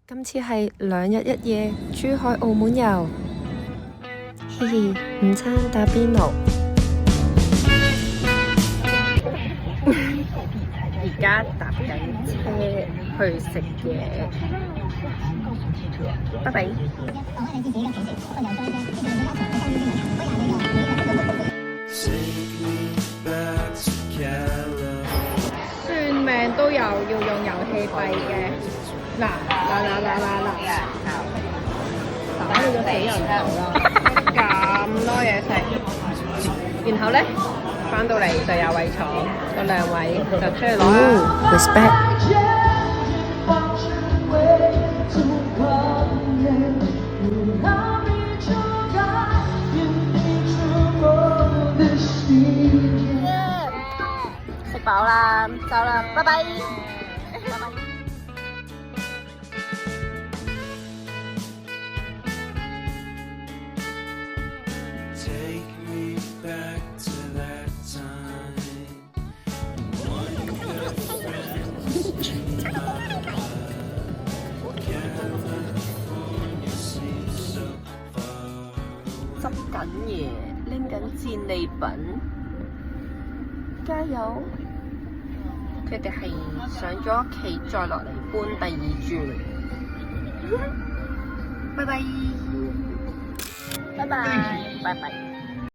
今次係2日1夜珠海澳門遊，嘻嘻，午餐打邊爐。而家搭緊車去食嘢，拜拜。算命都有要用遊戲幣嘅，嗱，打你個死人頭啦！咁多嘢食，然後咧翻到嚟就有位坐，嗰2位就出去攞啦。Respect。食飽啦，走啦，拜拜。執緊嘢，拎緊戰利品，加油！佢哋係上咗屋企，再落嚟搬第2轉。拜拜，拜拜，拜拜。